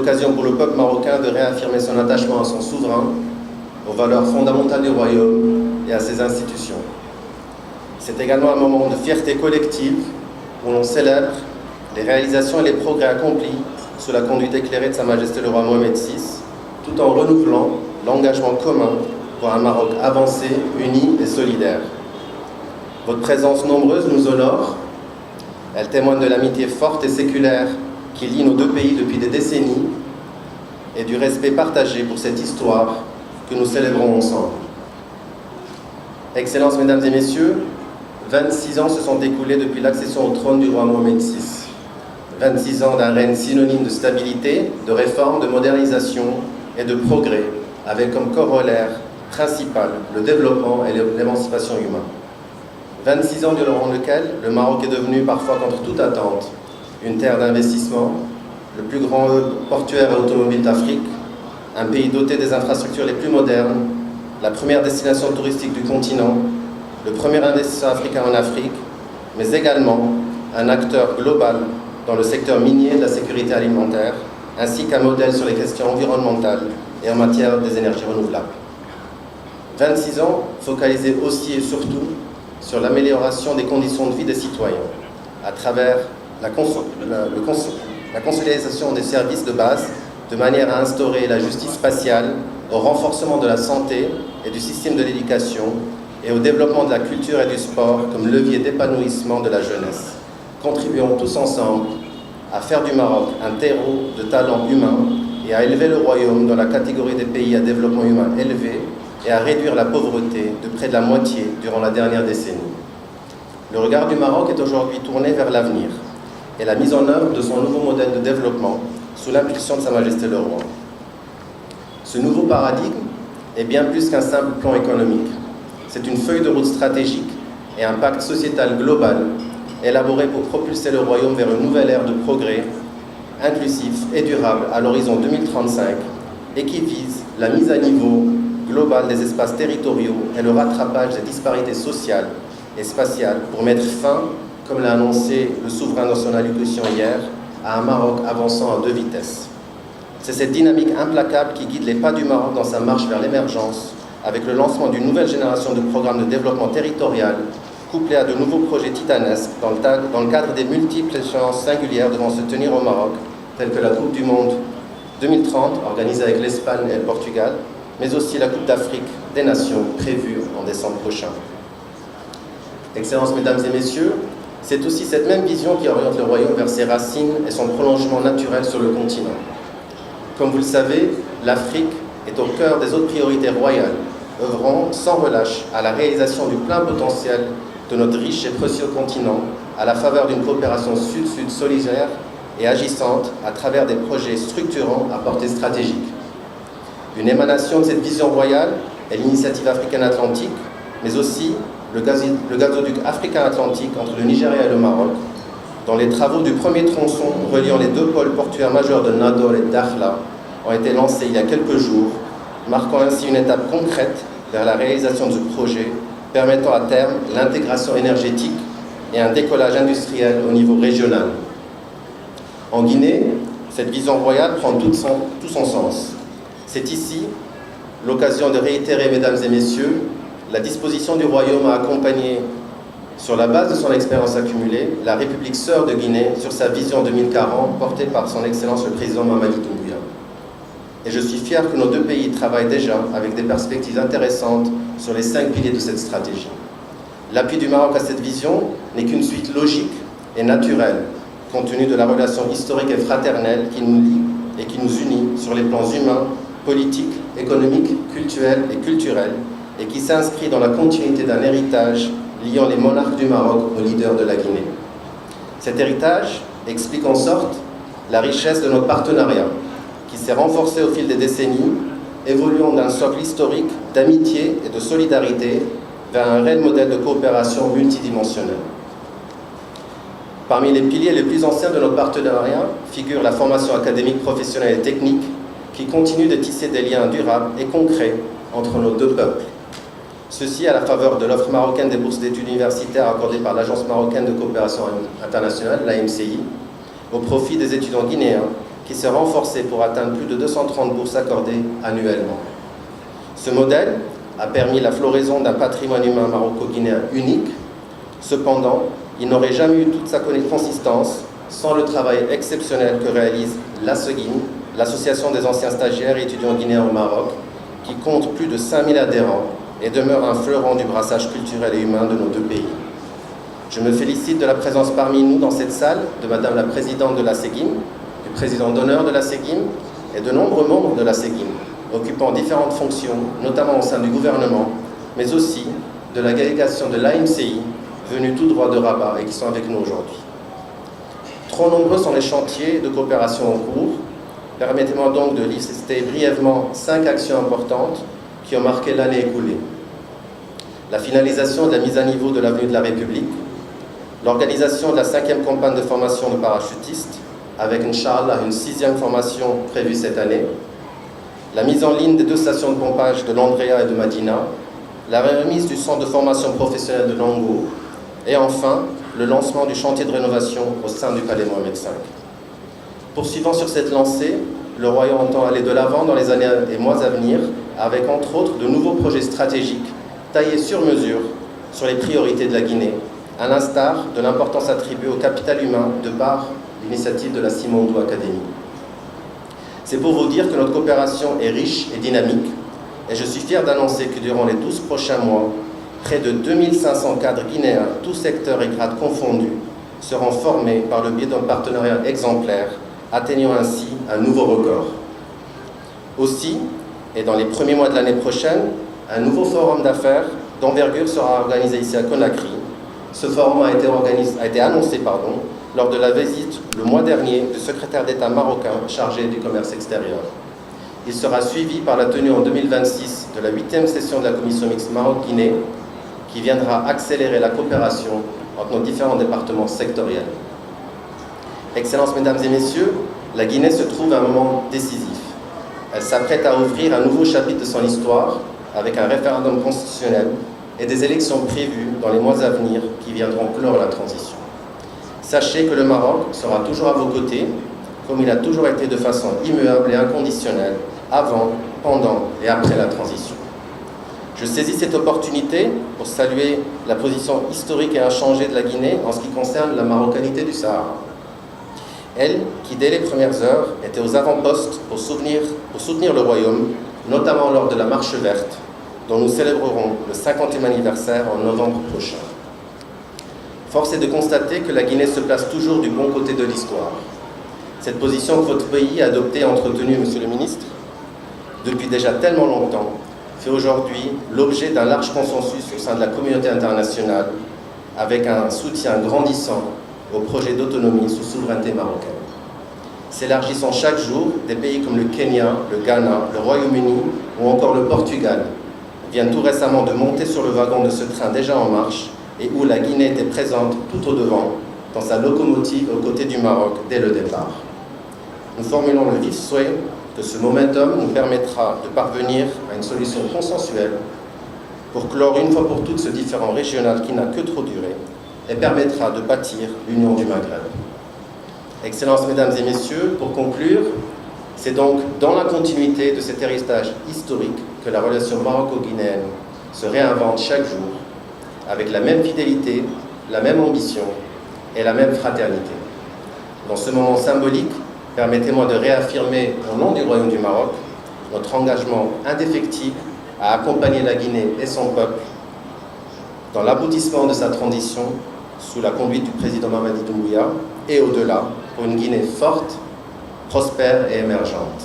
l'occasion pour le peuple marocain de réaffirmer son attachement à son souverain, aux valeurs fondamentales du royaume et à ses institutions. C'est également un moment de fierté collective où l'on célèbre les réalisations et les progrès accomplis sous la conduite éclairée de Sa Majesté le roi Mohamed VI, tout en renouvelant l'engagement commun pour un Maroc avancé, uni et solidaire. Votre présence nombreuse nous honore. Elle témoigne de l'amitié forte et séculaire qui lie nos deux pays depuis des décennies et du respect partagé pour cette histoire que nous célébrons ensemble. Excellences, Mesdames et Messieurs, 26 ans se sont écoulés depuis l'accession au trône du roi Mohamed VI. 26 ans d'un règne synonyme de stabilité, de réforme, de modernisation et de progrès, avec comme corollaire principal le développement et l'émancipation humaine. 26 ans durant lesquels le Maroc est devenu, parfois contre toute attente, une terre d'investissement, le plus grand hub portuaire et automobile d'Afrique, un pays doté des infrastructures les plus modernes, la première destination touristique du continent, le premier investisseur africain en Afrique, mais également un acteur global dans le secteur minier et de la sécurité alimentaire, ainsi qu'un modèle sur les questions environnementales et en matière des énergies renouvelables. 26 ans focalisés aussi et surtout sur l'amélioration des conditions de vie des citoyens, à travers la consolidation des services de base, de manière à instaurer la justice spatiale, au renforcement de la santé et du système de l'éducation, et au développement de la culture et du sport comme levier d'épanouissement de la jeunesse. Contribuons tous ensemble à faire du Maroc un terreau de talents humains et à élever le royaume dans la catégorie des pays à développement humain élevé et à réduire la pauvreté de près de la moitié durant la dernière décennie. Le regard du Maroc est aujourd'hui tourné vers l'avenir et la mise en œuvre de son nouveau modèle de développement sous l'impulsion de Sa Majesté le Roi. Ce nouveau paradigme est bien plus qu'un simple plan économique. C'est une feuille de route stratégique et un pacte sociétal global élaboré pour propulser le royaume vers une nouvelle ère de progrès inclusif et durable à l'horizon 2035 et qui vise la mise à niveau globale des espaces territoriaux et le rattrapage des disparités sociales et spatiales pour mettre fin, comme l'a annoncé le souverain dans son allocution hier, à un Maroc avançant à 2 vitesses. C'est cette dynamique implacable qui guide les pas du Maroc dans sa marche vers l'émergence, avec le lancement d'une nouvelle génération de programmes de développement territorial, couplés à de nouveaux projets titanesques dans le cadre des multiples échéances singulières devant se tenir au Maroc, telles que la Coupe du Monde 2030, organisée avec l'Espagne et le Portugal, mais aussi la Coupe d'Afrique des Nations, prévue en décembre prochain. Excellences, Mesdames et Messieurs, c'est aussi cette même vision qui oriente le royaume vers ses racines et son prolongement naturel sur le continent. Comme vous le savez, l'Afrique est au cœur des autres priorités royales, œuvrant sans relâche à la réalisation du plein potentiel de notre riche et précieux continent, à la faveur d'une coopération sud-sud solidaire et agissante à travers des projets structurants à portée stratégique. Une émanation de cette vision royale est l'initiative africaine-atlantique, mais aussi le gazoduc africain-atlantique entre le Nigeria et le Maroc, dont les travaux du premier tronçon reliant les 2 pôles portuaires majeurs de Nador et Dakhla ont été lancés il y a quelques jours, marquant ainsi une étape concrète vers la réalisation de ce projet, permettant à terme l'intégration énergétique et un décollage industriel au niveau régional. En Guinée, cette vision royale prend tout son sens. C'est ici l'occasion de réitérer, Mesdames et Messieurs, la disposition du royaume à accompagner, sur la base de son expérience accumulée, la République sœur de Guinée sur sa vision 2040 portée par son Excellence le Président Mamadi Doumbouya. Et je suis fier que nos 2 pays travaillent déjà avec des perspectives intéressantes sur les 5 piliers de cette stratégie. L'appui du Maroc à cette vision n'est qu'une suite logique et naturelle, compte tenu de la relation historique et fraternelle qui nous lie et qui nous unit sur les plans humains, politiques, économiques, culturels et culturels, et qui s'inscrit dans la continuité d'un héritage liant les monarques du Maroc aux leaders de la Guinée. Cet héritage explique en sorte la richesse de notre partenariat, qui s'est renforcé au fil des décennies, évoluant d'un socle historique d'amitié et de solidarité vers un réel modèle de coopération multidimensionnelle. Parmi les piliers les plus anciens de notre partenariat figure la formation académique, professionnelle et technique, qui continue de tisser des liens durables et concrets entre nos 2 peuples. Ceci à la faveur de l'offre marocaine des bourses d'études universitaires accordées par l'Agence marocaine de coopération internationale, l'AMCI, au profit des étudiants guinéens qui s'est renforcé pour atteindre plus de 230 bourses accordées annuellement. Ce modèle a permis la floraison d'un patrimoine humain maroco-guinéen unique. Cependant, il n'aurait jamais eu toute sa consistance sans le travail exceptionnel que réalise l'ASEGIM, l'Association des anciens stagiaires et étudiants guinéens au Maroc, qui compte plus de 5000 adhérents et demeure un fleuron du brassage culturel et humain de nos deux pays. Je me félicite de la présence parmi nous dans cette salle de Madame la Présidente de l'ASEGIM, du Président d'honneur de l'ASEGIM et de nombreux membres de l'ASEGIM, occupant différentes fonctions, notamment au sein du gouvernement, mais aussi de la délégation de l'AMCI, venus tout droit de Rabat et qui sont avec nous aujourd'hui. Trop nombreux sont les chantiers de coopération en cours. Permettez-moi donc de lister brièvement 5 actions importantes qui ont marqué l'année écoulée. La finalisation de la mise à niveau de l'avenue de la République, l'organisation de la 5e campagne de formation de parachutistes, avec, Inch'Allah, une 6e formation prévue cette année, la mise en ligne des 2 stations de pompage de l'Andrea et de Madina, la remise du centre de formation professionnelle de Nango, et enfin, le lancement du chantier de rénovation au sein du Palais Mohamed V. Poursuivant sur cette lancée, le Royaume entend aller de l'avant dans les années et mois à venir, avec entre autres de nouveaux projets stratégiques taillés sur mesure sur les priorités de la Guinée, à l'instar de l'importance attribuée au capital humain de par l'initiative de la Simondou Academy. C'est pour vous dire que notre coopération est riche et dynamique, et je suis fier d'annoncer que durant les 12 prochains mois, près de 2500 cadres guinéens, tous secteurs et grades confondus, seront formés par le biais d'un partenariat exemplaire, atteignant ainsi un nouveau record. Aussi, et dans les premiers mois de l'année prochaine, un nouveau forum d'affaires d'envergure sera organisé ici à Conakry. Ce forum a été annoncé lors de la visite le mois dernier du secrétaire d'État marocain chargé du commerce extérieur. Il sera suivi par la tenue en 2026 de la 8e session de la Commission mixte Maroc-Guinée, qui viendra accélérer la coopération entre nos différents départements sectoriels. Excellences, Mesdames et Messieurs, la Guinée se trouve à un moment décisif. Elle s'apprête à ouvrir un nouveau chapitre de son histoire avec un référendum constitutionnel et des élections prévues dans les mois à venir qui viendront clore la transition. Sachez que le Maroc sera toujours à vos côtés, comme il a toujours été de façon immuable et inconditionnelle, avant, pendant et après la transition. Je saisis cette opportunité pour saluer la position historique et inchangée de la Guinée en ce qui concerne la marocanité du Sahara. Elle, qui dès les premières heures était aux avant-postes pour soutenir le Royaume, notamment lors de la Marche verte, dont nous célébrerons le 50e anniversaire en novembre prochain. Force est de constater que la Guinée se place toujours du bon côté de l'histoire. Cette position que votre pays a adoptée et entretenue, Monsieur le Ministre, depuis déjà tellement longtemps, fait aujourd'hui l'objet d'un large consensus au sein de la communauté internationale, avec un soutien grandissant au projet d'autonomie sous souveraineté marocaine. S'élargissant chaque jour, des pays comme le Kenya, le Ghana, le Royaume-Uni ou encore le Portugal viennent tout récemment de monter sur le wagon de ce train déjà en marche et où la Guinée était présente tout au devant dans sa locomotive aux côtés du Maroc dès le départ. Nous formulons le vif souhait que ce momentum nous permettra de parvenir à une solution consensuelle pour clore une fois pour toutes ce différend régional qui n'a que trop duré et permettra de bâtir l'union du Maghreb. Excellences, Mesdames et Messieurs, pour conclure, c'est donc dans la continuité de cet héritage historique que la relation maroco-guinéenne se réinvente chaque jour, avec la même fidélité, la même ambition et la même fraternité. Dans ce moment symbolique, permettez-moi de réaffirmer au nom du Royaume du Maroc notre engagement indéfectible à accompagner la Guinée et son peuple dans l'aboutissement de sa transition sous la conduite du président Mamadi Doumbouya et au-delà pour une Guinée forte, prospère et émergente.